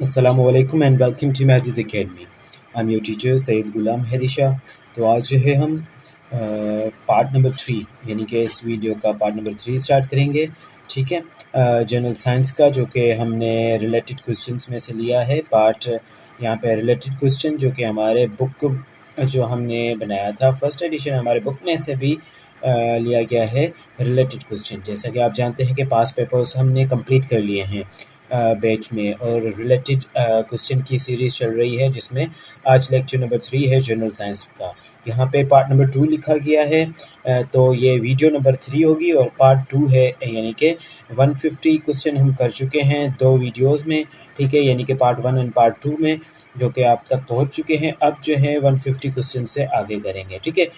Assalamualaikum and welcome to Majid's Academy. I'm your teacher Syed गुलाम हैदिशा। तो आज जो है हम पार्ट नंबर 3 यानी कि इस वीडियो का पार्ट नंबर 3 स्टार्ट करेंगे। ठीक है, जनरल साइंस का जो कि हमने रिलेटेड क्वेश्चंस में से लिया है पार्ट। यहाँ पे रिलेटेड क्वेश्चन जो कि हमारे बुक जो हमने बनाया था फर्स्ट एडिशन हमारे बुक में से भी लिया गया है रिलेटेड क्वेश्चन। जैसा कि आप जानते हैं कि पास पेपर्स हमने कंप्लीट कर लिए हैं बैच में, और रिलेटेड क्वेश्चन की सीरीज़ चल रही है जिसमें आज लेक्चर नंबर 3 है जनरल साइंस का। यहाँ पे पार्ट नंबर 2 लिखा गया है, तो ये वीडियो नंबर 3 होगी और पार्ट 2 है, यानी कि 150 क्वेश्चन हम कर चुके हैं 2 वीडियोस में। ठीक है, यानी कि पार्ट 1 एंड पार्ट 2 में जो कि आप तक पहुँच चुके हैं। अब जो है 150 क्वेश्चन से आगे करेंगे। ठीक है,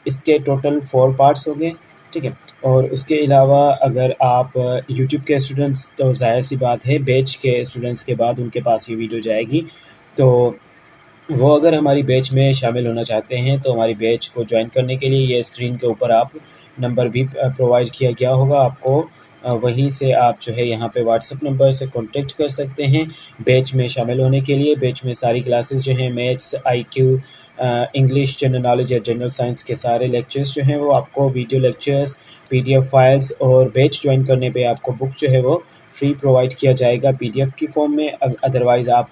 इसके टोटल 4 पार्ट्स हो गए। ठीक है, और उसके अलावा अगर आप यूट्यूब के स्टूडेंट्स, तो ज़ाहिर सी बात है बैच के स्टूडेंट्स के बाद उनके पास ये वीडियो जाएगी, तो वो अगर हमारी बैच में शामिल होना चाहते हैं तो हमारी बैच को ज्वाइन करने के लिए ये स्क्रीन के ऊपर आप नंबर भी प्रोवाइड किया गया होगा आपको। वहीं से आप जो है यहाँ पे व्हाट्सएप नंबर से कांटेक्ट कर सकते हैं बैच में शामिल होने के लिए। बैच में सारी क्लासेस जो हैं maths, IQ, English, general knowledge या जनरल साइंस के सारे लेक्चर्स जो हैं वो आपको वीडियो लेक्चर्स, पीडीएफ फाइल्स, और बैच ज्वाइन करने पे आपको बुक जो है वो फ्री प्रोवाइड किया जाएगा पीडीएफ की फॉर्म में। अदरवाइज़ आप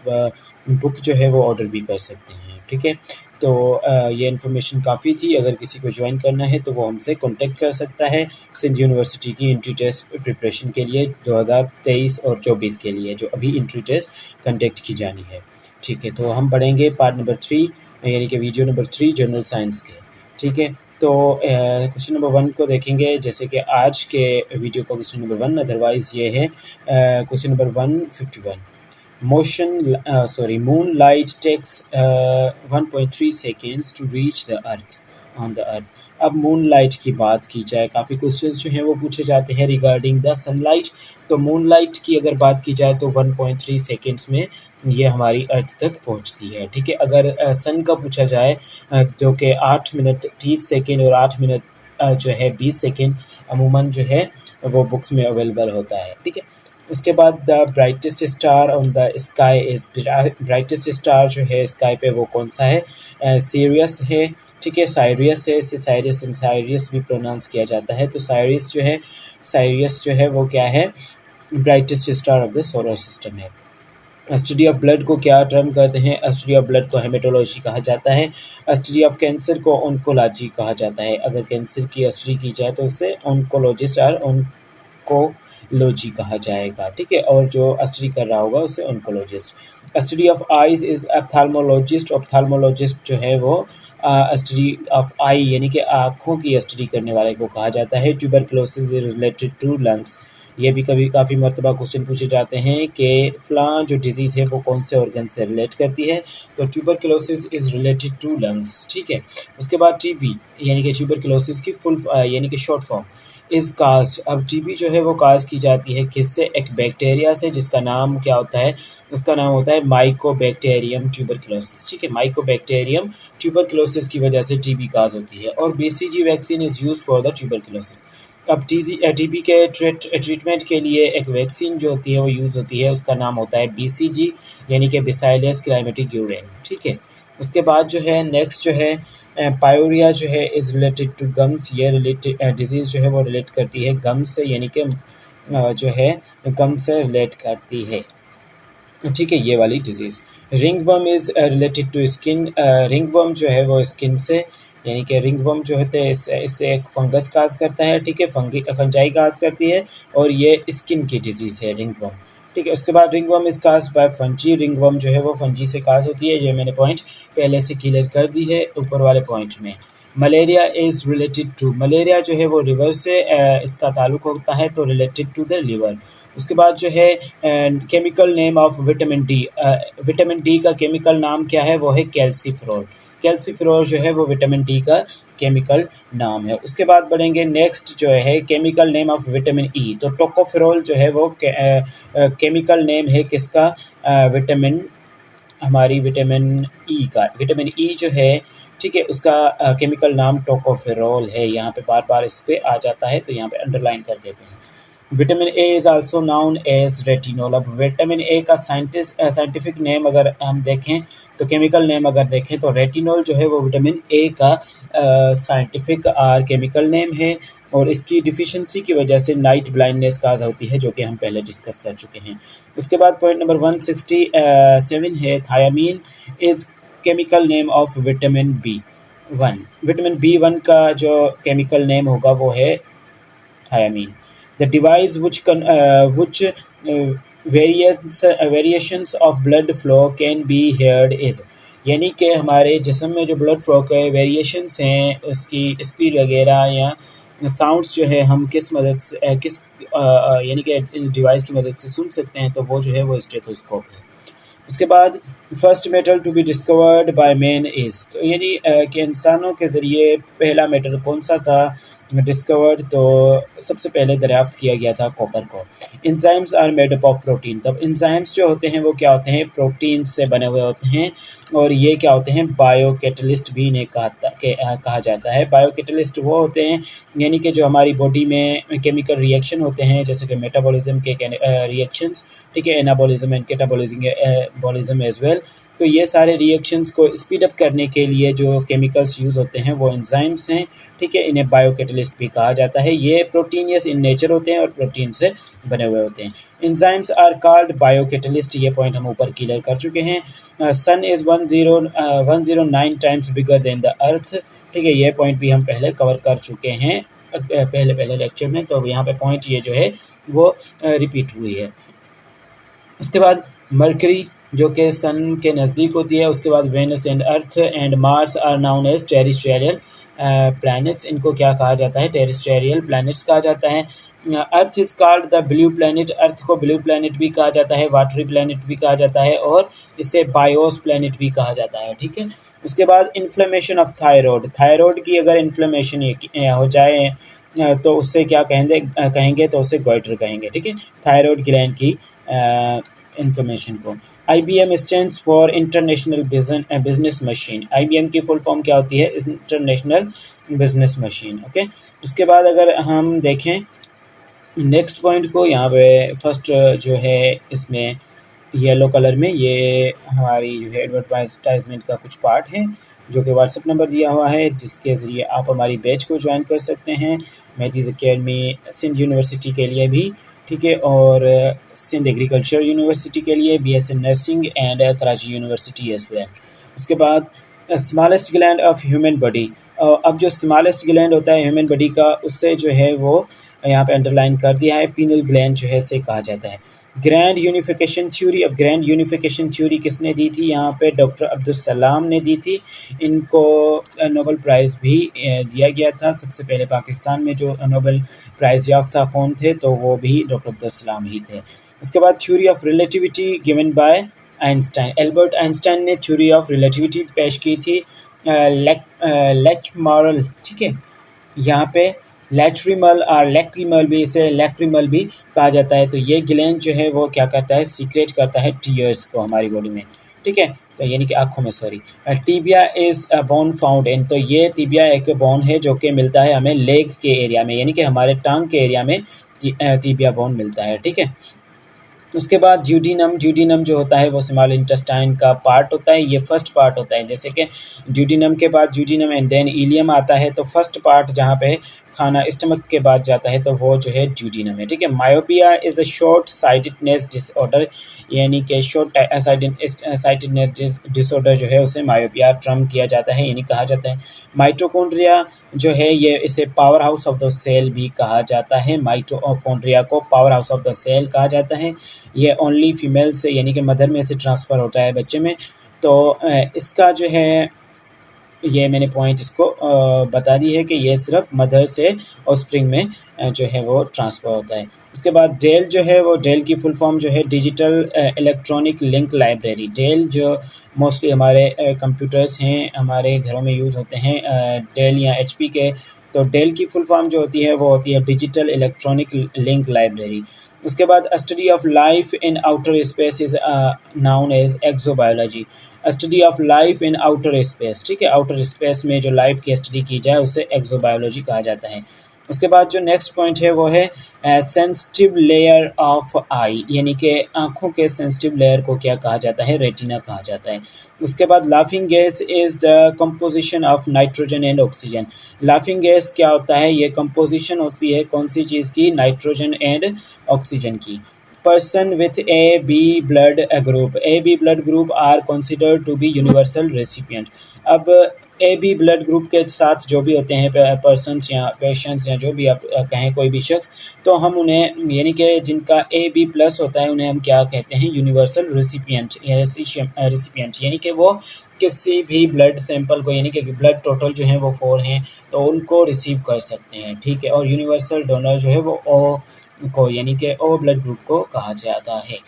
बुक जो है वो ऑर्डर भी कर सकते हैं। ठीक है, तो ये इन्फॉर्मेशन काफ़ी थी। अगर किसी को ज्वाइन करना है तो वो हमसे कांटेक्ट कर सकता है सिंध यूनिवर्सिटी की एंट्री टेस्ट प्रिपरेशन के लिए 2023 और 24 के लिए, जो अभी एंट्री टेस्ट कंडक्ट की जानी है। ठीक है, तो हम पढ़ेंगे पार्ट नंबर 3 यानी कि वीडियो नंबर 3 जनरल साइंस के। ठीक है, तो क्वेश्चन नंबर 1 को देखेंगे जैसे कि आज के वीडियो का क्वेश्चन नंबर 1। अदरवाइज़ ये है question number 151। Moonlight takes 1.3 seconds to reach the earth on the earth। अब मूनलाइट की बात की जाए, काफ़ी क्वेश्चंस जो हैं वो पूछे जाते हैं रिगार्डिंग द सनलाइट। तो मूनलाइट की अगर बात की जाए तो 1.3 सेकेंड्स में ये हमारी अर्थ तक पहुंचती है। ठीक है, अगर सन का पूछा जाए जो कि 8 मिनट 30 सेकेंड और 8 मिनट जो है 20 सेकेंड अमूमन जो है वो बुक्स में अवेलेबल होता है। ठीक है, उसके बाद the brightest star on the sky is, brightest star जो है स्काई पे वो कौन सा है? सीरियस है। ठीक है, साइरियस है, इसे साइरियस एंड साइरियस भी प्रोनाउंस किया जाता है। तो साइरियस जो है वो क्या है? Brightest star of the solar system है। स्टडी ऑफ ब्लड को क्या टर्म कहते हैं? स्टडी ऑफ ब्लड को हेमेटोलॉजी कहा जाता है। स्टडी ऑफ कैंसर को ऑन्कोलॉजी कहा जाता है। अगर कैंसर की स्टडी की जाए तो उसे ऑन्कोलॉजिस्ट और ऑन्कोलॉजी कहा जाएगा। ठीक है, और जो स्टडी कर रहा होगा उसे oncologist. Study of eyes is ophthalmologist. Ophthalmologist जो है वो स्टडी ऑफ आई यानी कि आँखों की स्टडी करने वाले को कहा जाता है। Tuberculosis is related to lungs. ये भी कभी काफ़ी मरतबा क्वेश्चन पूछे जाते हैं कि फ़लाँ जो डिज़ीज़ है वो कौन से ऑर्गन से रिलेट करती है। तो tuberculosis is related to lungs. ठीक है, उसके बाद टीबी यानी कि ट्यूबरकुलोसिस की फुल यानी कि शॉर्ट फॉर्म इज़ कास्ट। अब टीबी जो है वो कास्ट की जाती है किससे? एक बैक्टीरिया से, जिसका नाम क्या होता है? उसका नाम होता है माइकोबैक्टीरियम ट्यूबरकुलोसिस। ठीक है, माइकोबैक्टीरियम ट्यूबरकुलोसिस की वजह से टीबी काज होती है। और BCG vaccine is use for the tuberculosis. अब टीबी के ट्रीटमेंट के लिए एक वैक्सीन जो होती है वो यूज़ होती है, उसका नाम होता है बीसीजी यानी कि बैसिलस क्लाइमेटिक यूरेन। ठीक है, उसके बाद जो है नेक्स्ट जो है पायोरिया जो है इज़ रिलेटेड टू गम्स। ये रिलेटेड डिजीज़ जो है वो रिलेट करती है गम्स से, यानी कि जो है गम से रिलेट करती है। ठीक है, ये वाली disease. Ringworm is related to skin. Ringworm जो है वो स्किन से, यानी कि रिंगवर्म जो होते हैं इससे एक फंगस काज करता है। ठीक है, फंजाई काज करती है और ये स्किन की डिजीज़ है रिंगवर्म। ठीक है, उसके बाद ringworm is caused by fungi. Ringworm जो है वो फंजी से काज होती है। ये मैंने पॉइंट पहले से क्लियर कर दी है ऊपर वाले पॉइंट में। Malaria is related to, malaria जो है वो लिवर से इसका ताल्लुक होता है, तो रिलेटेड टू द लिवर। उसके बाद जो है chemical name of vitamin D. Vitamin D का केमिकल नाम क्या है? वो है कैल्सीफेरॉल। कैल्सीफेरॉल जो है वो विटामिन डी का केमिकल नाम है। उसके बाद बढ़ेंगे नेक्स्ट जो है chemical name of vitamin E. तो टोकोफेरॉल जो है वो केमिकल नेम है किसका? विटामिन, हमारी विटामिन ई का। विटामिन ई जो है, ठीक है, उसका केमिकल नाम टोकोफेरॉल है। यहाँ पे बार बार इस पे आ जाता है तो यहाँ पे अंडरलाइन कर देते हैं। Vitamin A is also known as retinol. अब विटामिन ए का साइंटिफिक नेम अगर हम देखें, तो केमिकल नेम अगर देखें, तो रेटिनॉल जो है वो विटामिन ए का साइंटिफिक और केमिकल नेम है, और इसकी डिफिशिएंसी की वजह से नाइट ब्लाइंडनेस काज होती है, जो कि हम पहले डिस्कस कर चुके हैं। उसके बाद पॉइंट नंबर 167 है, thiamine is chemical name of vitamin B one. Vitamin B one का जो केमिकल नेम होगा वो है thiamine. The device which variations of blood flow can be heard is, यानी कि हमारे जिस्म में जो ब्लड फ्लो के वेरिएशंस हैं, उसकी स्पीड वगैरह या साउंड्स जो है हम किस मदद से यानी कि डिवाइस की मदद से सुन सकते हैं, तो वो जो है वो स्टेथोस्कोप है। उसके बाद first metal to be discovered by man is, तो यानी कि इंसानों के ज़रिए पहला मेटल कौन सा था डिस्कवर्ड, तो सबसे पहले दरियाफ्त किया गया था कॉपर को। Enzymes are made up of protein, तब इंजाइम्स जो होते हैं वो क्या होते हैं, प्रोटीन से बने हुए होते हैं, और ये क्या होते हैं, बायो कैटलिस्ट भी इन्हें कहा जाता है। बायो कैटलिस्ट वो होते हैं यानी कि जो हमारी बॉडी में केमिकल रिएक्शन होते हैं, जैसे कि मेटाबॉलिज्म के रिएक्शंस, ठीक है, anabolism and catabolism as well. तो ये सारे रिएक्शंस को स्पीड अप करने के लिए जो केमिकल्स यूज़ होते हैं वो एंजाइम्स हैं, ठीक है, इन्हें बायोकैटलिस्ट भी कहा जाता है। ये प्रोटीनियस इन नेचर होते हैं और प्रोटीन से बने हुए होते हैं। एंजाइम्स आर कॉल्ड बायोकैटलिस्ट, ये पॉइंट हम ऊपर क्लियर कर चुके हैं। Sun is 109 times bigger than the earth, ठीक है, ये पॉइंट भी हम पहले कवर कर चुके हैं पहले लेक्चर में, तो यहाँ पे पॉइंट ये जो है वो रिपीट हुई है। उसके बाद मरकरी जो कि सन के नज़दीक होती है। उसके बाद Venus and Earth and Mars are known as terrestrial planets, इनको क्या कहा जाता है, टेरेस्ट्रियल प्लैनेट्स कहा जाता है। Earth is called the blue planet, earth को ब्लू प्लैनेट भी कहा जाता है, वाटरी प्लैनेट भी कहा जाता है, और इसे बायोस प्लैनेट भी कहा जाता है, ठीक है। उसके बाद इन्फ्लेमेशन ऑफ थायराइड, थायराइड की अगर इन्फ्लेमेशन हो जाए तो उससे क्या कहेंगे, तो उससे गोइटर कहेंगे, ठीक है, थायराइड ग्लैंड की इंफॉर्मेशन को। IBM stands for international business machine, IBM की फुल फॉर्म क्या होती है, इंटरनेशनल बिजनेस मशीन, ओके। उसके बाद अगर हम देखें नेक्स्ट पॉइंट को, यहाँ पे फर्स्ट जो है इसमें येलो कलर में, ये हमारी जो है एडवर्टाइजमेंट का कुछ पार्ट है, जो कि व्हाट्सएप नंबर दिया हुआ है, जिसके ज़रिए आप हमारी बैच को ज्वाइन कर सकते हैं, मैथीज़ अकेडमी सिंध यूनिवर्सिटी के लिए भी, ठीक है, और सिंध एग्रीकल्चर यूनिवर्सिटी के लिए, BSc nursing and Karachi university as well. उसके बाद smallest gland of human body, अब जो स्मॉलेस्ट ग्लैंड होता है ह्यूमन बॉडी का, उससे जो है वो यहाँ पे अंडरलाइन कर दिया है, पीनल ग्लैंड जो है इसे कहा जाता है। ग्रैंड यूनिफिकेशन थ्योरी, अब ग्रैंड यूनिफिकेशन थ्योरी किसने दी थी, यहाँ पे डॉक्टर अब्दुल सलाम ने दी थी। इनको नोबेल प्राइज़ भी दिया गया था। सबसे पहले पाकिस्तान में जो नोबेल प्राइज़ याफ्ता कौन थे, तो वो भी डॉक्टर अब्दुल सलाम ही थे। उसके बाद theory of relativity given by Einstein, Albert Einstein ने थ्योरी ऑफ रिलेटिविटी पेश की थी। लेक्चमरल, ठीक है, यहाँ पे लैट्रिमल और लैक्रिमल भी, इसे लैक्रिमल भी कहा जाता है। तो ये ग्लैंड जो है वो क्या करता है, सीक्रेट करता है टीयर्स को हमारी बॉडी में, ठीक है, तो यानी कि आँखों में, sorry. Tibia is a bone found in, तो ये टीबिया एक बोन है जो कि मिलता है हमें लेग के एरिया में, यानी कि हमारे टांग के एरिया में टीबिया बोन मिलता है, ठीक है। उसके बाद ड्यूडिनम, ड्यूडिनम जो होता है वो स्मॉल इंटेस्टाइन का पार्ट होता है, ये फर्स्ट पार्ट होता है। जैसे कि ड्यूडिनम के बाद ड्यूडिनम एंड देन इलियम आता है, तो फर्स्ट पार्ट जहाँ पे खाना स्टमक के बाद जाता है तो वो जो है ड्यूडिनम है, ठीक है। Myopia is the short sightedness disorder, यानी कि शॉर्ट साइटेडनेस डिसऑर्डर जो है उसे मायोपिया टर्म किया जाता है, यानी कहा जाता है। माइटोकॉन्ड्रिया जो है ये इसे power house of the cell भी कहा जाता है, माइटोकॉन्ड्रिया को power house of the cell कहा जाता है। ये ओनली फीमेल से यानी कि मदर में से ट्रांसफ़र होता है बच्चे में, तो इसका जो है ये मैंने पॉइंट इसको बता दी है कि ये सिर्फ मदर से ऑफस्प्रिंग में जो है वो ट्रांसफ़र होता है। उसके बाद डेल जो है वो, डेल की फुल फॉर्म जो है digital electronic link library. DELL जो मोस्टली हमारे कंप्यूटर्स हैं, हमारे घरों में यूज़ होते हैं डेल या HP के, तो डेल की फुल फॉर्म जो होती है वो होती है डिजिटल इलेक्ट्रॉनिक लिंक लाइब्रेरी। उसके बाद study of life in outer space is known as exobiology, study of life in outer space, ठीक है, आउटर स्पेस में जो लाइफ की स्टडी की जाए उसे एक्सोबायोलॉजी कहा जाता है। उसके बाद जो नेक्स्ट पॉइंट है वो है सेंसिटिव लेयर ऑफ आई, यानी कि आँखों के सेंसिटिव लेयर को क्या कहा जाता है, रेटिना कहा जाता है। उसके बाद laughing gas is the composition of nitrogen and oxygen. Laughing gas क्या होता है, ये कंपोजिशन होती है कौन सी चीज़ की, नाइट्रोजन एंड ऑक्सीजन की। Person with AB blood group, AB blood group are considered to be universal recipient। अब ए बी ब्लड ग्रुप के साथ जो भी होते हैं पर्सनस या पेशेंट्स या जो भी आप कहें कोई भी शख्स, तो हम उन्हें यानी कि जिनका ए बी प्लस होता है उन्हें हम क्या कहते हैं, यूनिवर्सल रिसिपिएंट या रिसिपिएंट, यानी कि वो किसी भी ब्लड सैंपल को, यानी कि ब्लड टोटल जो है वो 4 हैं तो उनको रिसीव कर सकते हैं, ठीक है। और यूनिवर्सल डोनर जो है वो ओ को, यानी कि ओ ब्लड ग्रुप को कहा जाता है।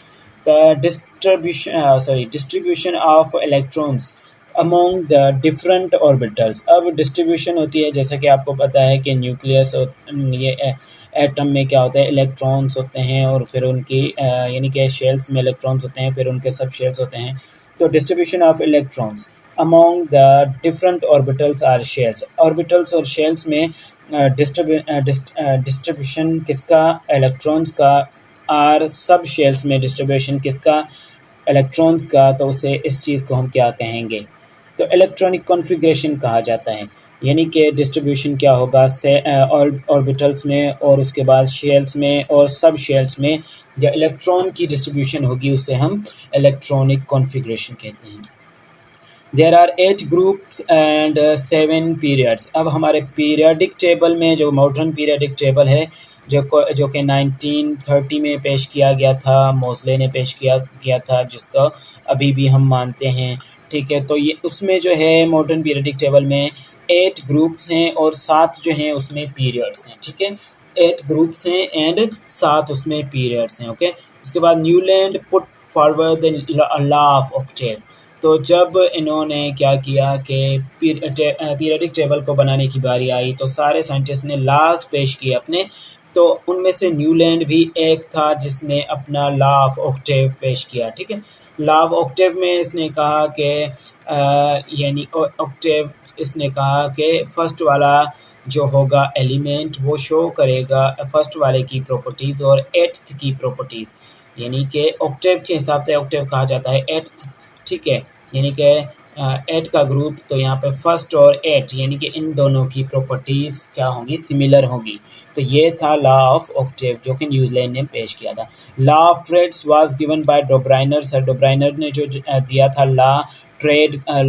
The distribution of electrons among the different orbitals. अब डिस्ट्रीब्यूशन होती है, जैसे कि आपको पता है कि न्यूक्लियस ये एटम में क्या होता है, इलेक्ट्रॉन्स होते हैं और फिर उनकी यानी कि शेल्स में इलेक्ट्रॉन्स होते हैं, फिर उनके सब शेल्स होते हैं। तो distribution of electrons among the different orbitals are shells. Orbitals और शेल्स में डिस्ट्रीब्यूशन किसका, इलेक्ट्रॉन्स का। आर सब शेल्स में डिस्ट्रीब्यूशन किसका, इलेक्ट्रॉन्स का। तो उसे इस चीज़ को हम क्या कहेंगे, तो इलेक्ट्रॉनिक कॉन्फ़िगरेशन कहा जाता है। यानी कि डिस्ट्रीब्यूशन क्या होगा, से ऑर्बिटल्स में और उसके बाद शेल्स में और सब शेल्स में या इलेक्ट्रॉन की डिस्ट्रीब्यूशन होगी, उसे हम इलेक्ट्रॉनिक कॉन्फ़िगरेशन कहते हैं। There are 8 groups and 7 periods. अब हमारे पीरियडिक टेबल में जो मॉडर्न पीरियडिक टेबल है जो कि 1930 में पेश किया गया था, मोसले ने पेश किया गया था, जिसका अभी भी हम मानते हैं, ठीक है। तो ये उसमें जो है मॉडर्न पीरियडिक टेबल में 8 ग्रुप्स हैं और 7 जो हैं उसमें पीरियड्स हैं, ठीक है। 8 ग्रुप्स हैं एंड 7 उसमें पीरियड्स हैं, ओके। उसके बाद Newland put forward the law of octave. तो जब इन्होंने क्या किया कि पीरियडिक टेबल को बनाने की बारी आई तो सारे साइंटिस्ट ने लॉज पेश किए अपने, तो उनमें से न्यूलैंड भी एक था जिसने अपना लॉ ऑफ ऑक्टेव पेश किया, ठीक है। लॉ ऑफ ऑक्टेव में इसने कहा कि यानी ऑक्टेव इसने कहा कि फर्स्ट वाला जो होगा एलिमेंट वो शो करेगा फर्स्ट वाले की प्रॉपर्टीज़ और एट्थ की प्रॉपर्टीज़, यानी कि ऑक्टेव के हिसाब से ऑक्टेव कहा जाता है एट्थ, ठीक है। यानी कि 8 का ग्रुप, तो यहाँ पे फर्स्ट और 8 यानी कि इन दोनों की प्रॉपर्टीज़ क्या होंगी, सिमिलर होंगी। तो ये था लॉ ऑफ ऑक्टेव जो कि न्यूजीलैंड ने पेश किया था। Law of triads was given by Dobereiner. Sir Dobereiner ने जो दिया था लॉ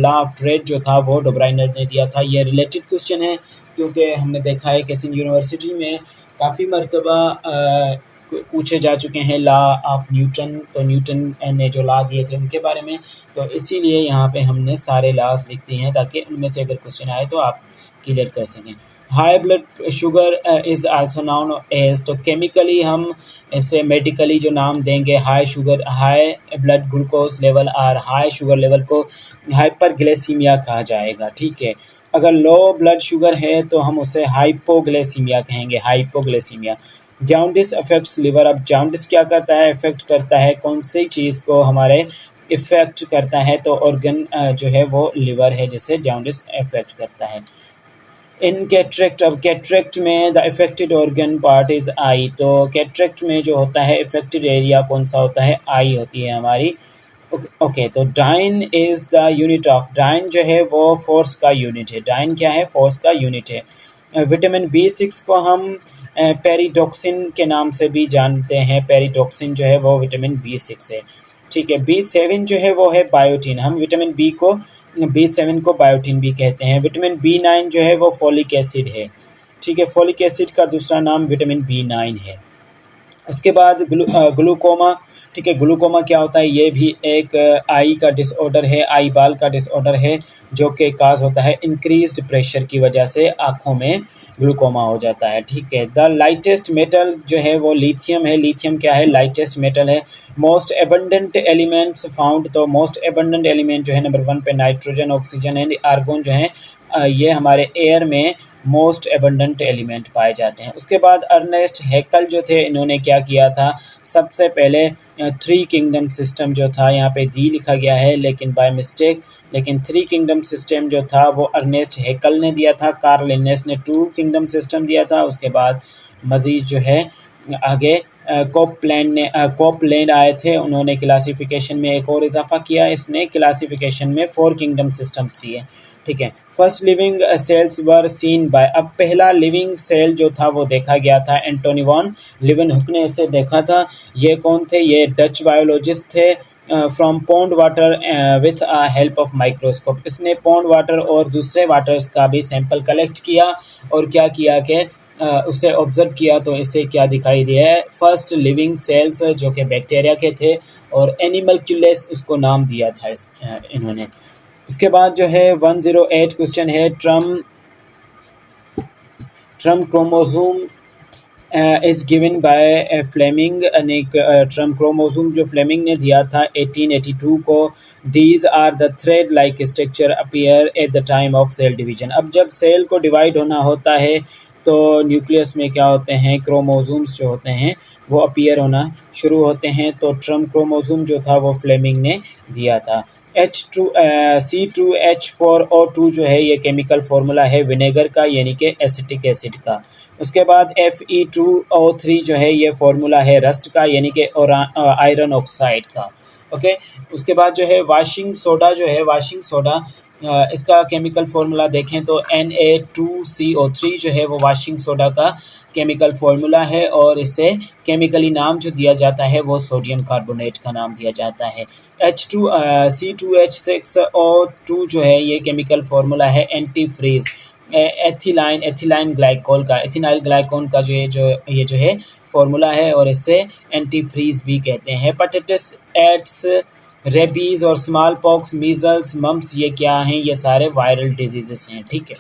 ऑफ ट्रेड जो था वो डोब्राइनर ने दिया था। ये रिलेटेड क्वेश्चन है क्योंकि हमने देखा है कि सिंध यूनिवर्सिटी में काफ़ी मरतबा पूछे जा चुके हैं लॉ ऑफ न्यूटन, तो न्यूटन ने जो लॉ दिए थे उनके बारे में, तो इसीलिए यहाँ पे हमने सारे लॉज लिख दिए हैं ताकि उनमें से अगर क्वेश्चन आए तो आप क्लियर कर सकें। High blood sugar is also known as, तो केमिकली हम इसे मेडिकली जो नाम देंगे हाई ब्लड ग्लूकोज लेवल और हाई शुगर लेवल को हाइपरग्लाइसीमिया कहा जाएगा, ठीक है। अगर लो ब्लड शुगर है तो हम उसे हाइपोग्लाइसीमिया कहेंगे, हाइपोग्लाइसीमिया। Jaundice affects liver. अब जॉन्डिस क्या करता है, इफेक्ट करता है कौन सी चीज़ को, हमारे इफ़ेक्ट करता है तो ऑर्गन जो है वो लिवर है जिसे जॉन्डिस इफेक्ट करता है। इन कैटरेक्ट, अब कैटरेक्ट में the affected organ part is I, तो कैटरेक्ट में जो होता है इफेक्टेड एरिया कौन सा होता है, आई होती है हमारी, ओके। तो dyne is the unit of, dyne जो है वो फोर्स का यूनिट है, डाइन क्या है, फोर्स का यूनिट है। विटामिन B6 को हम पेरिडॉक्सिन के नाम से भी जानते हैं, पेरिडॉक्सिन जो है वो विटामिन B6 है, ठीक है। B7 जो है वो है बायोटिन, हम विटामिन B7 को बायोटिन भी कहते हैं। विटामिन B9 जो है वो फोलिक एसिड है, ठीक है, फोलिक एसिड का दूसरा नाम विटामिन B9 है। उसके बाद ग्लूकोमा, ठीक है, ग्लूकोमा क्या होता है, ये भी एक आई का डिसऑर्डर है, आई बाल का डिसऑर्डर है जो कि काज होता है इंक्रीज्ड प्रेशर की वजह से आँखों में ग्लूकोमा हो जाता है, ठीक है। द लाइटेस्ट मेटल जो है वो लिथियम है, लिथियम क्या है, लाइटेस्ट मेटल है। मोस्ट एबंडेंट एलिमेंट्स फाउंड, तो मोस्ट एबंडेंट एलिमेंट जो है नंबर 1 पे नाइट्रोजन, ऑक्सीजन एंड आर्गोन जो है ये हमारे एयर में मोस्ट एबंडेंट एलिमेंट पाए जाते हैं। उसके बाद अर्नेस्ट हैकल जो थे, इन्होंने क्या किया था, सबसे पहले थ्री किंगडम सिस्टम जो था, यहाँ पे दी लिखा गया है लेकिन बाय मिस्टेक, लेकिन थ्री किंगडम सिस्टम जो था वो अर्नेस्ट हैकल ने दिया था। कार्ल लिनेस ने टू किंगडम सिस्टम दिया था। उसके बाद मजीद जो है आगे कोपलैंड आए थे, उन्होंने क्लासिफिकेशन में एक और इजाफा किया, इसने क्लासिफिकेशन में फोर किंगडम सिस्टम्स दिए। ठीक है, first living cells were seen by, अब पहला लिविंग सेल जो था वो देखा गया था एंटोनी वॉन लीeuwenhoek ने इसे देखा था। ये कौन थे, ये डच बायोलॉजिस्ट थे from pond water with help of microscope. इसने पॉन्ड वाटर और दूसरे वाटर्स का भी सैंपल कलेक्ट किया और क्या किया कि उसे ऑब्जर्व किया, तो इससे क्या दिखाई दिया है, फर्स्ट लिविंग सेल्स जो कि बैक्टीरिया के थे और एनिमलक्यूलेस उसको नाम दिया था इन्होंने। उसके बाद जो है 108 क्वेश्चन है, term chromosome is given by Flemming, term chromosome जो फ्लेमिंग ने दिया था 1882 को। These are the thread like structure appear at the time of cell division, अब जब सेल को डिवाइड होना होता है तो न्यूक्लियस में क्या होते हैं, क्रोमोसोम्स जो होते हैं वो अपीयर होना शुरू होते हैं। तो ट्रम क्रोमोसोम जो था वो फ्लेमिंग ने दिया था। C2H4O2 जो है ये केमिकल फार्मूला है विनेगर का, यानी कि एसिटिक एसिड का। उसके बाद Fe2O3 जो है ये फार्मूला है रस्ट का, यानी कि आयरन ऑक्साइड का। ओके, उसके बाद जो है वाशिंग सोडा जो है, वाशिंग सोडा इसका केमिकल फार्मूला देखें तो Na2CO3 जो है वो वाशिंग सोडा का केमिकल फार्मूला है और इससे केमिकली नाम जो दिया जाता है वो सोडियम कार्बोनेट का नाम दिया जाता है। C2H6O2 जो है ये केमिकल फार्मूला है एंटी फ्रीज एथिलाइन ग्लाइकोल का, एथिनाइल ग्लाइकोल का ये जो है फार्मूला है और इससे एंटी फ्रीज भी कहते हैं। हेपेटाइटिस, एड्स, रेबीज और स्मॉल पॉक्स, मीजल्स, मम्प्स, ये क्या हैं, ये सारे वायरल डिजीजेस हैं। ठीक है,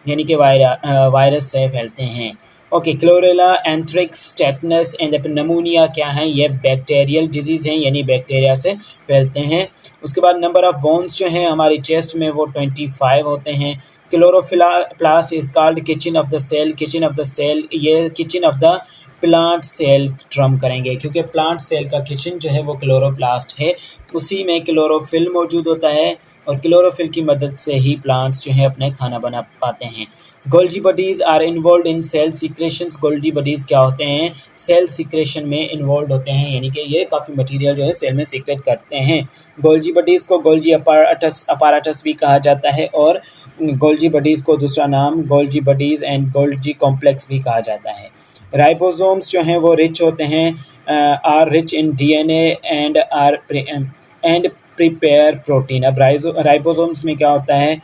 यानी कि वायरस से फैलते हैं। Okay, chlorella, anthrax, tetanus and नमूनिया क्या हैं, ये बैक्टीरियल डिजीज़ हैं, यानी बैक्टीरिया से फैलते हैं। उसके बाद नंबर ऑफ बोन्स जो हैं हमारी चेस्ट में वो 25 होते हैं। Chloroplast is called kitchen of the cell, kitchen of the cell, ये kitchen of the plant cell term करेंगे क्योंकि प्लांट सेल का किचन जो है वो क्लोरोप्लास्ट है, उसी में क्लोरोफिल मौजूद होता है और क्लोरोफिल की मदद से ही प्लांट्स जो है अपने खाना बना पाते हैं। Golgi bodies are involve in cell secretions, Golgi bodies क्या होते हैं, सेल सिक्रेशन में इन्वॉल्व होते हैं, यानी कि ये काफ़ी मटेरियल जो है सेल में सीक्रेट करते हैं। गोल्जी बडीज को गोल्जी अपाराटस भी कहा जाता है और गोल्जी बडीज को दूसरा नाम Golgi bodies and Golgi complex भी कहा जाता है। राइबोसोम्स जो हैं वो रिच होते हैं, are rich in DNA and prepare protein. अब राइबोसोम्स में क्या होता है,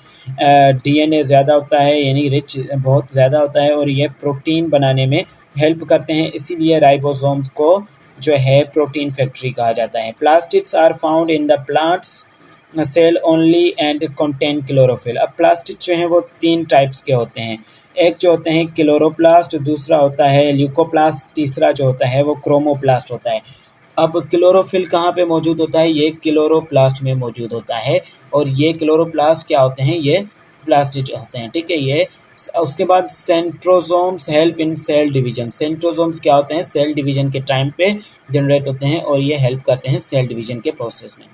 डीएनए ज़्यादा होता है, यानी रिच बहुत ज़्यादा होता है और ये प्रोटीन बनाने में हेल्प करते हैं, इसीलिए राइबोसोम्स को जो है प्रोटीन फैक्ट्री कहा जाता है। Plastids are found in the plants cell only and contain chlorophyll. अब प्लास्टिड जो हैं वो 3 टाइप्स के होते हैं, एक जो होते हैं क्लोरोप्लास्ट, दूसरा होता है ल्यूकोप्लास्ट, तीसरा जो होता है वो क्रोमोप्लास्ट होता है। अब क्लोरोफिल कहाँ पे मौजूद होता है, ये क्लोरोप्लास्ट में मौजूद होता है और ये क्लोरोप्लास्ट क्या होते हैं, ये प्लास्टिड होते हैं। ठीक है, ये उसके बाद centrosomes help in cell division, centrosomes क्या होते हैं, सेल डिवीजन के टाइम पे जनरेट होते हैं और ये हेल्प करते हैं सेल डिवीजन के प्रोसेस में।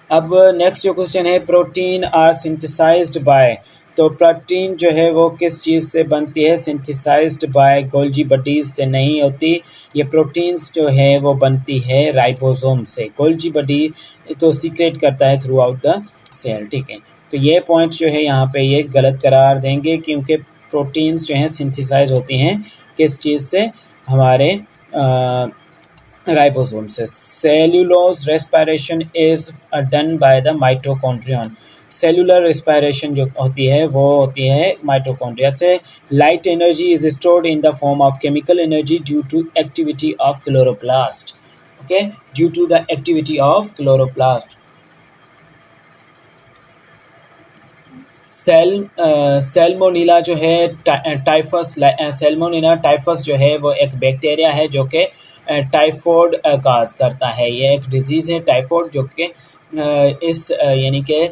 अब नेक्स्ट जो क्वेश्चन है, प्रोटीन आर सिंथेसाइज्ड बाय, तो प्रोटीन जो है वो किस चीज़ से बनती है, सिंथेसाइज्ड बाय गोल्जी बडीज से नहीं होती, ये प्रोटीन्स जो है वो बनती है राइबोसोम से। गोल्जी बडी तो सीक्रेट करता है थ्रू आउट द सेल। ठीक है, तो ये पॉइंट जो है यहाँ पे ये गलत करार देंगे क्योंकि प्रोटीन्स जो हैं सिंथेसाइज होती हैं किस चीज़ से, हमारे राइबोसोम से। Cellulose respiration is done by the mitochondrion, cellular respiration जो होती है वो होती है माइटोकॉन्ड्रिया से। Light energy is stored in the form of chemical energy due to activity of chloroplast. Okay, due to the activity of chloroplast. Salmonella जो है typhus, सेल्मोनीला typhus जो है वो एक बैक्टीरिया है जो कि टाइफॉइड काज करता है। ये एक डिजीज़ है टाइफॉइड जो कि इस यानी कि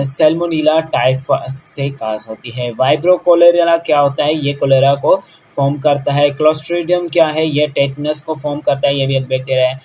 सैल्मोनेला टाइफस से काज होती है। वाइब्रो कोलेरा क्या होता है? ये कोलेरा को फॉर्म करता है। क्लोस्ट्रीडियम क्या है? ये टेटनस को फॉर्म करता है, ये भी एक बैक्टीरिया है।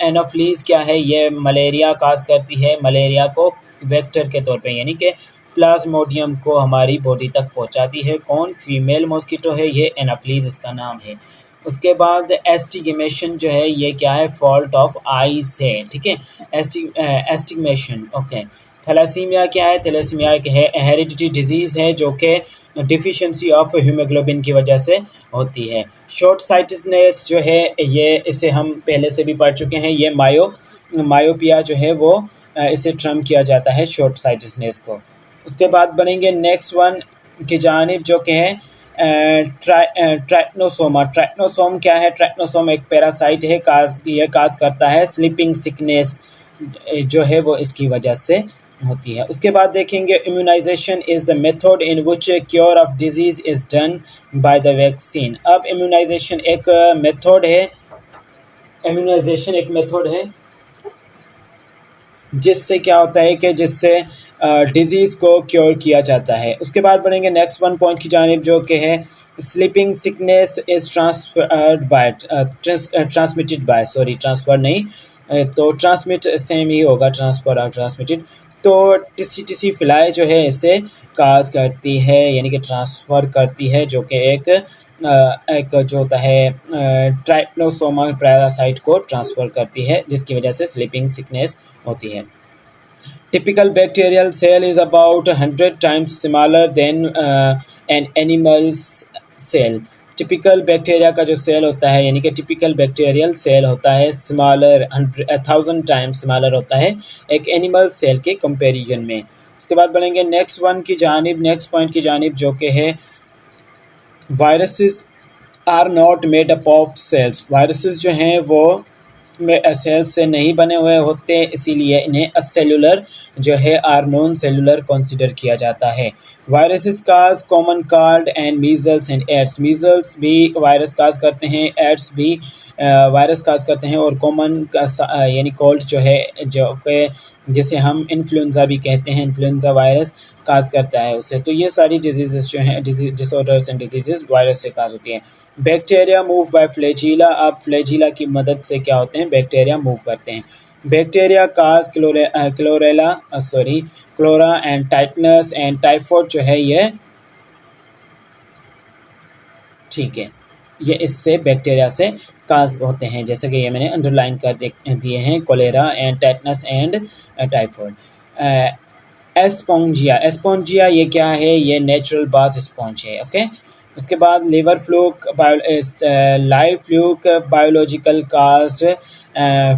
एनोफ्लीज क्या है? ये मलेरिया काज करती है, मलेरिया को वेक्टर के तौर पे यानी कि प्लाज्मोडियम को हमारी बॉडी तक पहुंचाती है। कौन? फीमेल मॉस्किटो है, ये एनाफ्लीज इसका नाम है। उसके बाद एस्टिगमेशन जो है ये क्या है? फॉल्ट ऑफ आइज है, ठीक है। एस्टिगमेशन, ओके। थैलेसीमिया क्या है? थैलेसीमिया एक हेरिडिटी डिजीज़ है जो कि डिफिशियंसी ऑफ हीमोग्लोबिन की वजह से होती है। शॉर्ट साइटेडनेस जो है ये इसे हम पहले से भी पढ़ चुके हैं। ये मायोपिया जो है वो इसे ट्रम किया जाता है शॉर्ट साइटेडनेस को। उसके बाद बनेंगे नेक्स्ट वन की जानिब जो कि है ट्राइक्नोसोमा। ट्राइक्नोसोम क्या है? ट्राइक्नोसोम एक पैरासाइट है, ये काज करता है स्लीपिंग सिकनेस जो है वो इसकी वजह से होती है। उसके बाद देखेंगे immunisation is the method in which cure of disease is done by the vaccine. अब इम्यूनाइजेशन एक मेथड है, इम्यूनाइजेशन एक मेथड है जिससे क्या होता है कि जिससे डिजीज़ को क्योर किया जाता है। उसके बाद बढ़ेंगे नेक्स्ट वन पॉइंट की जानिब जो कि है sleeping sickness is transmitted by transfer नहीं, तो ट्रांसमिट सेम ही होगा, ट्रांसफ़र और ट्रांसमिटेड। तो टिसी फ्लाई जो है इसे काज करती है यानी कि ट्रांसफ़र करती है, जो कि एक जो होता है ट्राइक्नोसोमा पैरासाइट को ट्रांसफ़र करती है, जिसकी वजह से स्लीपिंग सिकनेस होती है। Typical bacterial cell is about 100 times smaller than an animal's cell. Typical bacteria का जो सेल होता है यानी कि टिपिकल बैक्टीरियल सेल होता है स्मॉलर 1000 टाइम्स स्मॉलर होता है एक एनिमल सेल के कंपैरिजन में। उसके बाद बढ़ेंगे नेक्स्ट वन की जानिब, नेक्स्ट पॉइंट की जानिब जो कि है viruses are not made up of cells. Viruses जो हैं वो सेल्स से नहीं बने हुए होते, इसीलिए इन्हें असेलुलर जो है आर नॉन सेलुलर कंसिडर किया जाता है। Viruses cause common cold and measles and AIDS. Measles भी वायरस काज करते हैं, एड्स भी वायरस काज करते हैं, और कॉमन यानी कोल्ड जो है जो कि जिसे हम इन्फ्लुएंजा भी कहते हैं, इन्फ्लुएंजा वायरस काज करता है उसे। तो ये सारी डिजीजेस जो हैं डिसऑर्डर्स एंड डिजीजेस वायरस से काज होती हैं। Bacteria move by flagella. अब फ्लैजिला की मदद से क्या होते हैं? बैक्टीरिया मूव करते हैं। Bacteria cause cholera and tetanus and typhoid जो है ये, ठीक है, ये इससे बैक्टीरिया से काज होते हैं, जैसे कि ये मैंने अंडरलाइन कर दिए हैं, cholera and tetanus and typhoid. Euspongia ये क्या है? ये नेचुरल बाथ स्पॉन्ज है, ओके। उसके बाद liver fluke live fluke biological cast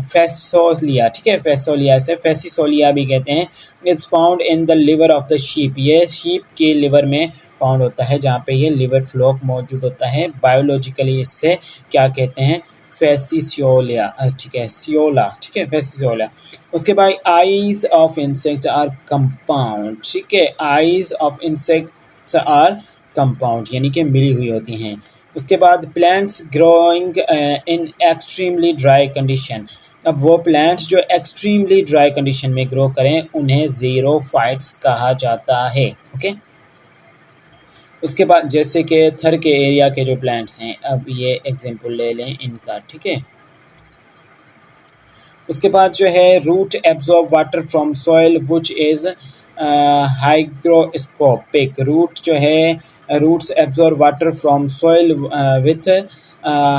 fasciola, ठीक है, फेसोलिया से फेसिसोलिया भी कहते हैं। It's found in the liver of the sheep. ये शीप के लिवर में फाउंड होता है, जहाँ पे ये लिवर फ्लूक मौजूद होता है। बायोलॉजिकली इससे क्या कहते हैं? फेसिसोलिया, ठीक है, सियोला, ठीक है, फेसिसोलिया। उसके बाद eyes of insect are compound, ठीक है, eyes of insects are compound यानी कि मिली हुई होती हैं। उसके बाद plants growing in extremely dry condition. अब वो प्लांट्स जो एक्सट्रीमली ड्राई कंडीशन में ग्रो करें उन्हें ज़ीरोफाइट्स कहा जाता है, ओके। उसके बाद जैसे कि थर के एरिया के जो प्लांट्स हैं, अब ये एग्जांपल ले लें इनका, ठीक है। उसके बाद जो है root absorb water from soil which is hygroscopic. Root जो है roots absorb water from soil with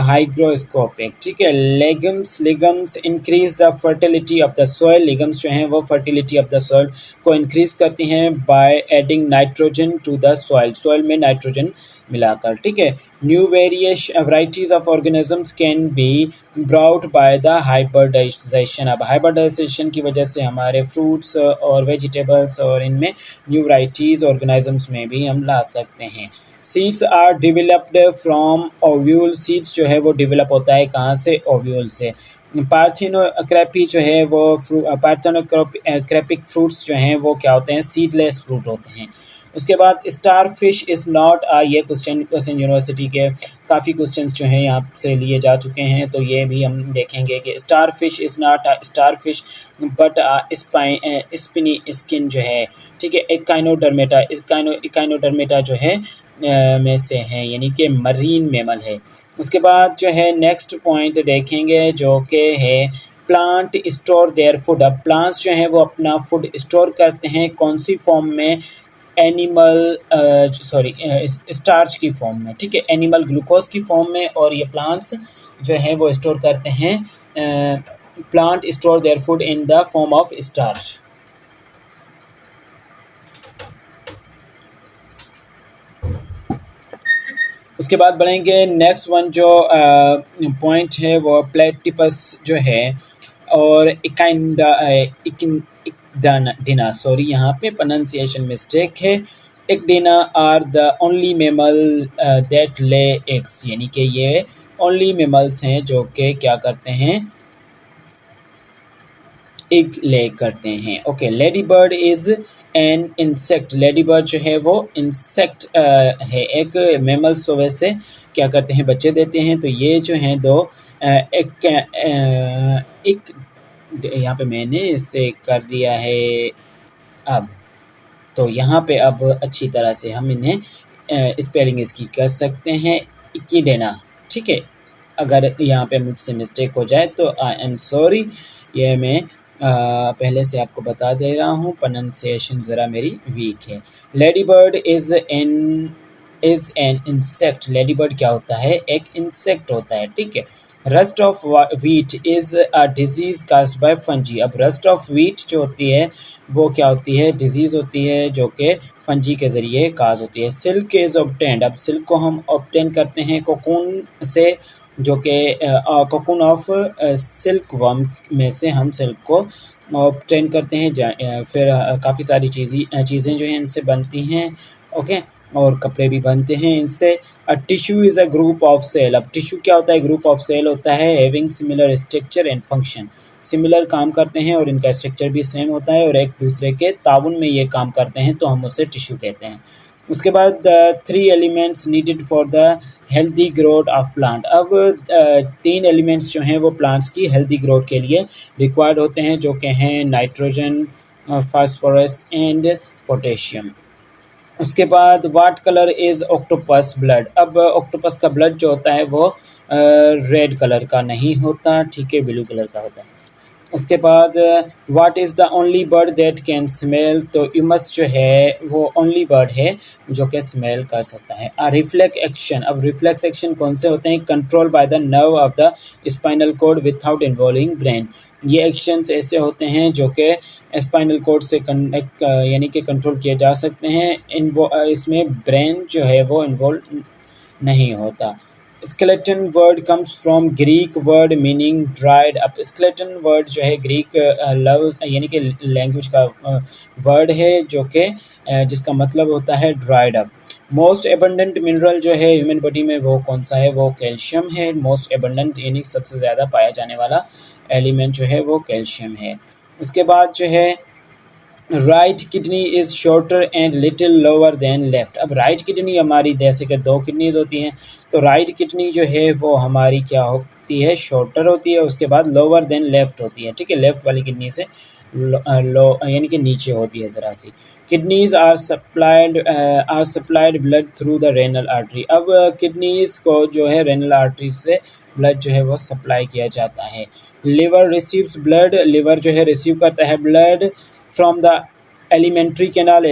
hygroscopic, ठीक है। Legumes increase the fertility of the soil. Legumes जो हैं वो फर्टिलिटी ऑफ द सॉइल को इंक्रीज करती हैं by adding nitrogen to the soil, soil में नाइट्रोजन मिलाकर, ठीक है। New varieties of organisms can be brought by the hybridization. अब हाइब्रिडाइजेशन की वजह से हमारे फ्रूट्स और वेजिटेबल्स और इनमें न्यू वैराइटीज ऑर्गेनिजम्स में भी हम ला सकते हैं। Seeds are developed from ovule. Seeds जो है वो डिवेलप होता है कहाँ से? ओव्यूल से। पार्थेनोक्रैपी जो है वो पार्थेनोक्रैपिक फ्रूट्स जो हैं वो क्या होते हैं? सीडलेस फ्रूट होते हैं। उसके बाद स्टार फिश इज़ नॉट ये क्वेश्चन यूनिवर्सिटी के काफ़ी क्वेश्चंस जो हैं यहाँ से लिए जा चुके हैं, तो ये भी हम देखेंगे कि star fish is not a star fish but Spini skin जो है, ठीक है, इकाइनोडर्मेटा जो है में से है, यानी कि मरीन मैमल है। उसके बाद जो है नेक्स्ट पॉइंट देखेंगे जो कि है प्लांट स्टोर देयर फूड। अब प्लांट्स जो हैं वो अपना फूड स्टोर करते हैं कौन सी फॉर्म में, एनिमल स्टार्च की फॉर्म में, ठीक है, एनिमल ग्लूकोज की फॉर्म में, और ये प्लांट्स जो है वो स्टोर करते हैं, plant store their food in the form of starch. उसके बाद बढ़ेंगे नेक्स्ट वन जो पॉइंट है वो प्लेटिपस जो है और इक्डाना, सॉरी यहाँ पे प्रोनाउंसिएशन मिस्टेक है, echidna are the only mammal that lay eggs, यानी कि ये ओनली मेमल्स हैं जो कि क्या करते हैं, एग ले करते हैं। Okay, lady bird is an insect, lady bird जो है वो इंसेक्ट है, एक मेमल्स तो वैसे क्या करते हैं, बच्चे देते हैं, तो ये जो हैं दो एक यहाँ पे मैंने इसे कर दिया है अब, तो यहाँ पे अब अच्छी तरह से हम इन्हें स्पेलिंग इसकी कर सकते हैं, इक्कीडेना, ठीक है। अगर यहाँ पे मुझसे मिस्टेक हो जाए तो आई एम सॉरी, ये मैं पहले से आपको बता दे रहा हूँ, प्रोनाउंसिएशन ज़रा मेरी वीक है। Lady bird is an insect, lady bird क्या होता है, एक इंसेक्ट होता है, ठीक है। Rust of wheat is a disease caused bye fungi, अब रस्ट ऑफ व्हीट जो होती है वो क्या होती है, डिजीज़ होती है जो कि फंजी के ज़रिए काज होती है। सिल्क इज़ ऑब्टेन्ड, अब सिल्क को हम ऑब्टेन करते हैं कोकून से, जो कि कोकून ऑफ सिल्क वर्म में से हम सिल्क को ऑब्टेन करते हैं, फिर काफ़ी सारी चीज़ें जो हैं इनसे बनती हैं, ओके, और कपड़े भी बनते हैं इनसे। Tissue is a group of cell, अब टिश्यू क्या होता है, ग्रुप ऑफ सेल होता है, having similar structure and function, similar काम करते हैं और इनका स्ट्रक्चर भी सेम होता है और एक दूसरे के ताउन में ये काम करते हैं, तो हम उसे टिश्यू कहते हैं। उसके बाद 3 elements needed for the healthy growth of plant, अब 3 एलिमेंट्स जो हैं वो प्लांट्स की हेल्दी ग्रोथ के लिए रिक्वायर्ड होते हैं, जो कि हैं नाइट्रोजन, फास्फोरस एंड पोटेशियम। उसके बाद what colour is octopus blood, अब ऑक्टोपस का ब्लड जो होता है वो रेड कलर का नहीं होता, ठीक है, ब्लू कलर का होता है। उसके बाद what is the only bird that can smell, तो यूमस जो है वो ओनली बर्ड है जो कि स्मेल कर सकता है। रिफ्लेक्स एक्शन, अब रिफ्लेक्स एक्शन कौन से होते हैं, control by the nerve of the spinal cord without involving brain, ये एक्शंस ऐसे होते हैं जो कि स्पाइनल कोड से कनेक्ट यानी कि कंट्रोल किए जा सकते हैं, इसमें ब्रेन जो है वो इन्वॉल्व नहीं होता। Skeleton word comes from Greek word meaning dried up, skeleton word जो है ग्रीक लव यानी कि लैंग्वेज का वर्ड है जो कि जिसका मतलब होता है dried up. Most abundant mineral जो है ह्यूमन बॉडी में वो कौन सा है, वो कैल्शियम है, मोस्ट एबंडेंट यानी सबसे ज़्यादा पाया जाने वाला एलिमेंट जो है वो कैल्शियम है। उसके बाद जो है right kidney is shorter and little lower than left, अब राइट किडनी हमारी जैसे कि 2 किडनीज होती हैं, तो राइट किडनी जो है वो हमारी क्या होती है, शॉर्टर होती है, उसके बाद लोअर देन लेफ्ट होती है, ठीक है, लेफ्ट वाली किडनी से लो यानी कि नीचे होती है ज़रा सी। Kidneys are supplied blood through the renal artery, अब किडनीज को जो है रेनल आर्टरी से ब्लड जो है वो सप्लाई किया जाता है। लिवर रिसीव्स ब्लड, लिवर जो है रिसीव करता है blood from the alimentary canal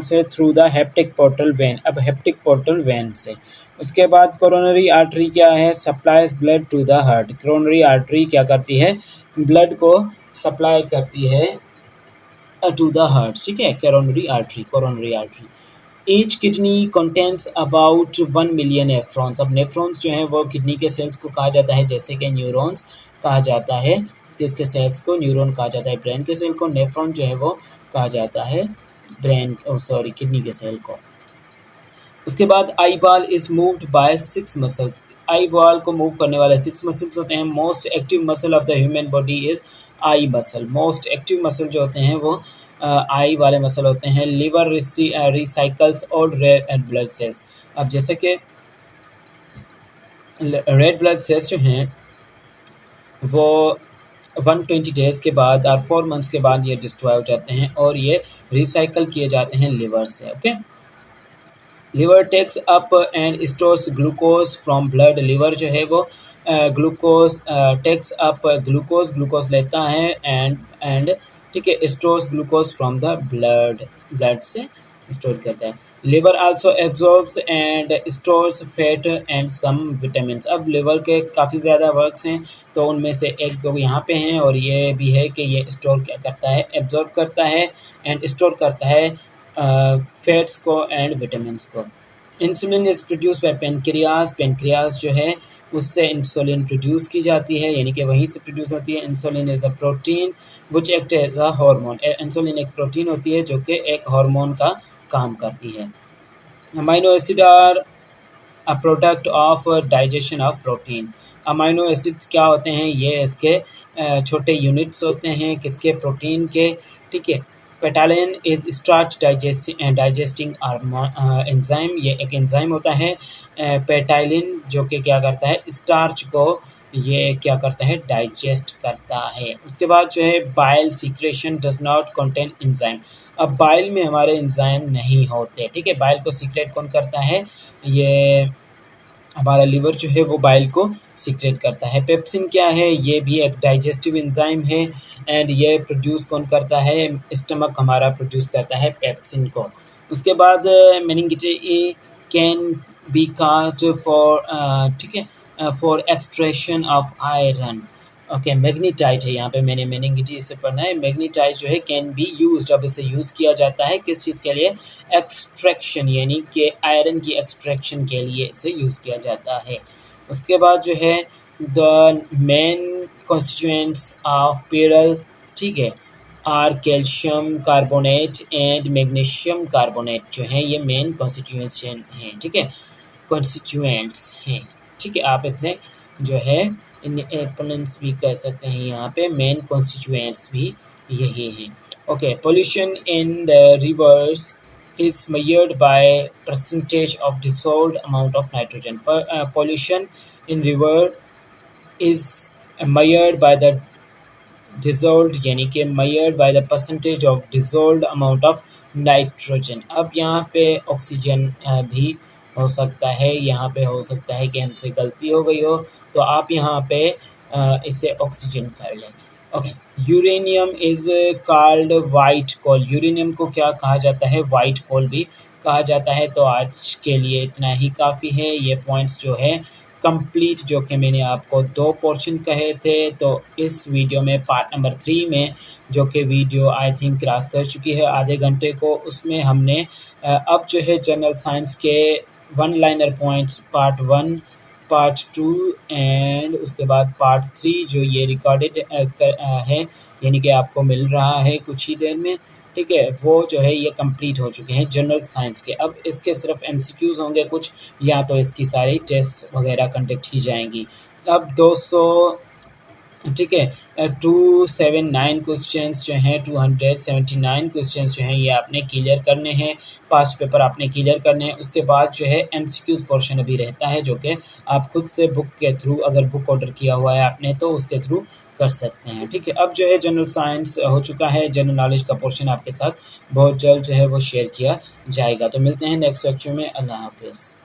से through the hepatic portal vein, अब हेप्टिक पोर्टल वेन से। उसके बाद कोरोनरी आर्टरी क्या है, supplies blood to the heart, coronary artery क्या करती है, ब्लड को सप्लाई करती है टू द हार्ट, ठीक है, coronary artery. Each kidney contains about 1 million nephrons, अब नेफ्रॉन्स जो हैं वो किडनी के सेल्स को कहा जाता है, जैसे कि न्यूरॉन्स कहा जाता है, किसके सेल्स को, न्यूरॉन कहा जाता है, ब्रेन के सेल को, नेफ्रॉन जो है वो कहा जाता है किडनी के सेल को। उसके बाद eye ball is moved by 6 muscles, eye ball को मूव करने वाले 6 मसल्स होते हैं। Most active muscle of the human body is I muscle, most active muscle जो होते हैं वो आई वाले मसल होते हैं। लिवर रिसाइकल्स और रेड ब्लड सेल्स। अब जैसे कि रेड ब्लड सेल्स जो हैं वो 120 डेज़ के बाद और 4 मंथ्स के बाद ये डिस्ट्रॉय हो जाते हैं और ये रिसाइकल किए जाते हैं लिवर से। Okay, liver takes up and stores glucose from blood. Liver जो है वो ग्लूकोज टेक्स अप ग्लूकोज लेता है एंड ठीक है, stores glucose from the blood से स्टोर करता है। Liver also absorbs and stores fat and some vitamin. अब लिवर के काफ़ी ज़्यादा वर्क्स हैं, तो उनमें से एक दो यहाँ पे हैं और ये भी है कि ये स्टोर क्या करता है, एब्जॉर्ब करता है एंड स्टोर करता है फैट्स को एंड विटामिन को। Insulin is produce by pancreas. Pancreas जो है उससे इंसुलिन प्रोड्यूस की जाती है, यानी कि वहीं से प्रोड्यूस होती है। Insulin is a protein which act as a hormone. Insulin एक प्रोटीन होती है जो कि एक हार्मोन का काम करती है। Amino acid are a product of digestion of protein. Amino acids क्या होते हैं, ये इसके छोटे यूनिट्स होते हैं किसके, प्रोटीन के। ठीक है, पेटालिन इज स्टार्च डाइजेस्टिंग एंजाइम। ये एक एंजाइम होता है पेटाइलिन जो कि क्या करता है, स्टार्च को ये क्या करता है, डाइजेस्ट करता है। उसके बाद जो है bile secretion does not contain enzyme. अब बाइल में हमारे एंजाइम नहीं होते। ठीक है, बाइल को सीक्रेट कौन करता है, ये हमारा लिवर जो है वो बाइल को सीक्रेट करता है। पेप्सिन क्या है, ये भी एक डाइजेस्टिव एंजाइम है एंड ये प्रोड्यूस कौन करता है, स्टमक हमारा प्रोड्यूस करता है पेप्सिन को। उसके बाद meningitis can be caused for ठीक है for extraction of iron. Okay, magnetite है यहाँ पे, मैंने मेनिंगिटी से पढ़ना है। मैग्नीटाइट जो है कैन बी यूज्ड, अब इसे यूज़ किया जाता है किस चीज़ के लिए, एक्सट्रैक्शन, यानी कि आयरन की एक्सट्रैक्शन के लिए इसे यूज़ किया जाता है। उसके बाद जो है the main constituents of pearl, ठीक है, are calcium carbonate and magnesium carbonate जो है ये मेन कॉन्स्टिट्यूएंट्स हैं। ठीक है, कॉन्स्टिट्यूएंट्स हैं। ठीक है, आप इसे जो है इन एपोनेंट्स भी कर सकते हैं, यहाँ पे मेन कॉन्स्टिट्यूएंट्स भी यही हैं। Okay, pollution in the reverse is measured by percentage of dissolved amount of nitrogen. Pollution in river is measured by the dissolved, यानी कि measured by the percentage of dissolved amount of nitrogen. अब यहाँ पे oxygen भी हो सकता है, यहाँ पे हो सकता है कि हमसे गलती हो गई हो, तो आप यहाँ पे इसे ऑक्सीजन कर लें। Okay, uranium is called white coal. Uranium को क्या कहा जाता है, वाइट कोल भी कहा जाता है। तो आज के लिए इतना ही काफ़ी है। ये पॉइंट्स जो है कंप्लीट, जो कि मैंने आपको 2 पोर्शन कहे थे, तो इस वीडियो में पार्ट नंबर 3 में, जो कि वीडियो आई थिंक क्रॉस कर चुकी है आधे घंटे को, उसमें हमने अब जो है जनरल साइंस के 1 liner points part 1, part 2 and उसके बाद पार्ट 3 जो ये रिकॉर्डेड है, यानी कि आपको मिल रहा है कुछ ही देर में। ठीक है, वो जो है ये कंप्लीट हो चुके हैं जनरल साइंस के। अब इसके सिर्फ एमसीक्यूज़ होंगे कुछ, या तो इसकी सारी टेस्ट वगैरह कंडक्ट की जाएंगी। अब 200 ठीक है 279 क्वेश्चंस जो हैं, 279 क्वेश्चंस जो हैं ये आपने क्लियर करने हैं, पास्ट पेपर आपने क्लियर करने हैं। उसके बाद जो है एमसीक्यूज़ पोर्शन अभी रहता है, जो कि आप खुद से बुक के थ्रू, अगर बुक ऑर्डर किया हुआ है आपने तो उसके थ्रू कर सकते हैं। ठीक है, अब जो है जनरल साइंस हो चुका है, जनरल नॉलेज का पोर्शन आपके साथ बहुत जल्द जो है वो शेयर किया जाएगा। तो मिलते हैं नेक्स्ट लेक्चर में। अल्लाह हाफिज़।